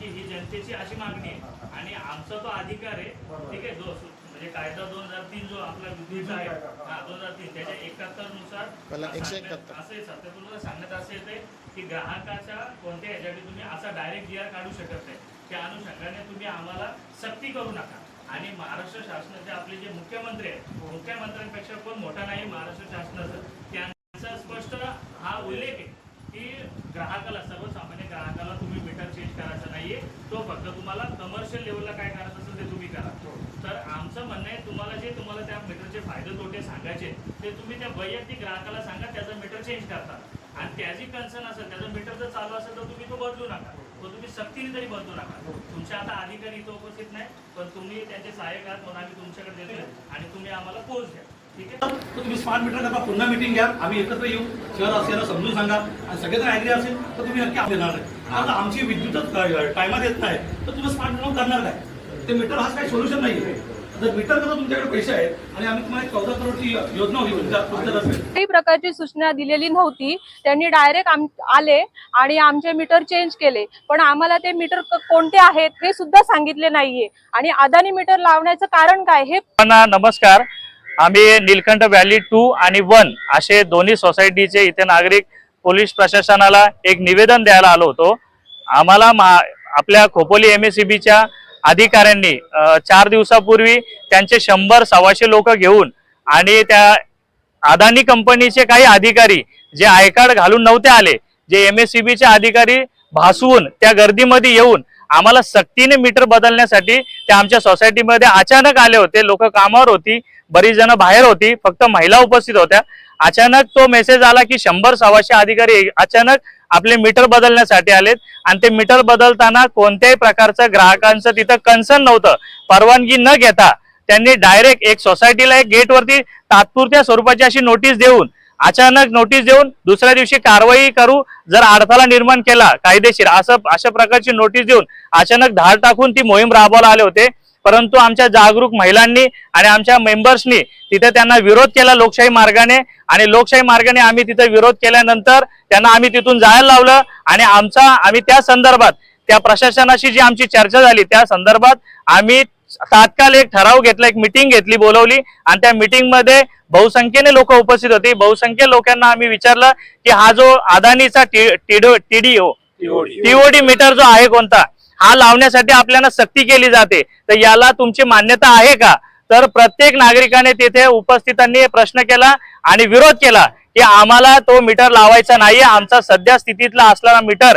ही जनतेची अशी मागणी आहे आणि आमचा तो अधिकार आहे, ठीक आहे. म्हणजे कायदा 2003 जो आपला विद्युत आहे 2003 त्याच्या 71 नुसार असे सत्य तुम्हाला सांगण्यात असे येते की ग्राहकाच्या कोणत्या ह्याच्यासाठी तुम्ही असा डायरेक्ट जीआर काढू शकत नाही. त्या अनुषंगाने तुम्ही आम्हाला सक्ती करू नका. आणि महाराष्ट्र शासनाचे आपले जे मुख्यमंत्री आहेत, मुख्यमंत्र्यांपेक्षा कोण मोठा नाही महाराष्ट्र शासनाचं, त्यांचा स्पष्ट हा उल्लेख आहे की ग्राहकाला, सर्वसामान्य ग्राहकाला तुम्ही मीटर चेंज करायचा नाहीये. तो फक्त तुम्हाला कमर्शियल लेवलला काय करायचं असेल ते तुम्ही करा. तर आमचं म्हणणं आहे तुम्हाला त्या मीटरचे फायदे तोटे सांगायचे ते तुम्ही त्या वैयक्तिक ग्राहकाला सांगा, त्याचं मीटर चेंज करता. आणि त्याची कन्सर्न असेल, त्याचं मीटर जर चालू असेल तर तुम्ही तो बदलू नका, तो तुम्ही सक्तीने तरी बदलू नका. तुमचे आता अधिकारी इथं उपस्थित नाही, पण तुम्ही त्यांचे सहाय्यक आहात म्हणून आम्ही तुमच्याकडे देतोय आणि तुम्ही आम्हाला पोच द्या, ठीक आहे. तर तुम्ही स्मार्ट मीटर करता पुन्हा मीटिंग घ्या, आम्ही एकत्र येऊ, शहरवासियांना समजून सांगा आणि सगळे जण ऍग्री असेल तर तुम्ही नक्की देणार नाही. आता आमची विद्युतच टायमात येत नाही तर तुम्ही स्मार्ट मीटर करणार काय? ते मीटर हाच काही सोल्युशन नाही. जर मीटर करता तुमच्याकडे पैसे आहेत आणि आम्ही तुम्हाला 14 करोडची योजना होती काही प्रकारची सूचना दिलेली नव्हती. त्यांनी डायरेक्ट आले आणि आमचे मीटर चेंज केले, पण आम्हाला ते मीटर कोणते आहेत हे सुद्धा सांगितले नाहीये. आणि अदानी मीटर लावण्याचं कारण काय हे. नमस्कार, आम्ही नीलकंठ व्हॅली 2 आणि 1 असे दोन्ही सोसायटीचे इथे नागरिक पोलीस प्रशासनाला एक निवेदन द्यायला आलो होतो. आम्हाला आपल्या खोपोली MSEBच्या अधिकाऱ्यांनी 4 दिवसापूर्वी त्यांचे 100-125 लोक घेऊन आणि त्या अदानी कंपनीचे काही अधिकारी जे आय कार्ड घालून नव्हते आले, जे MSEBचे अधिकारी भासवून त्या गर्दीमध्ये येऊन आम्हाला सक्तीने मीटर बदलण्यासाठी ते आमच्या सोसायटीमध्ये अचानक आले होते. लोक कामावर होती, बरीच जण बाहेर होती, फक्त महिला उपस्थित होत्या. अचानक तो मेसेज आला की 100-125 अधिकारी अचानक आपले मीटर बदलण्यासाठी आलेत आणि ते मीटर बदलताना कोणत्याही प्रकारचं ग्राहकांचं तिथं कन्सर्न नव्हतं. परवानगी न घेता त्यांनी डायरेक्ट एक सोसायटीला एक गेटवरती तात्पुरत्या स्वरूपाची अशी नोटीस देऊन, अचानक नोटीस देऊन दुसऱ्या दिवशी कारवाई करू, जर अडथळा निर्माण केला कायदेशीर अशा प्रकारची नोटीस देऊन अचानक धाड टाकून ती मोहीम राबवायला आले होते. परंतु आमच्या जागरूक महिलांनी आणि आमच्या मेंबर्सनी तिथे त्यांना विरोध केला लोकशाही मार्गाने. आणि लोकशाही मार्गाने आम्ही तिथे विरोध केल्यानंतर त्यांना आम्ही तिथून जायला लावलं आणि आम्ही त्या संदर्भात त्या प्रशासनाशी जी आमची चर्चा झाली त्या संदर्भात आम्ही तात्काळ एक ठराव घेतला, एक मिटिंग घेतली, बोलवली आणि त्या मिटिंग मध्ये बहुसंख्येने लोक उपस्थित होती. बहुसंख्य लोकांना आम्ही विचारलं की हा जो अदानीचा TOD मीटर जो आहे कोणता, हा लावण्यासाठी आपल्याला सक्ती केली जाते, तर याला तुमची मान्यता आहे का? तर प्रत्येक नागरिकाने तिथे उपस्थितांनी प्रश्न केला आणि विरोध केला की आम्हाला तो मीटर लावायचा नाहीये. आमचा सध्या स्थितीतला असलेला मीटर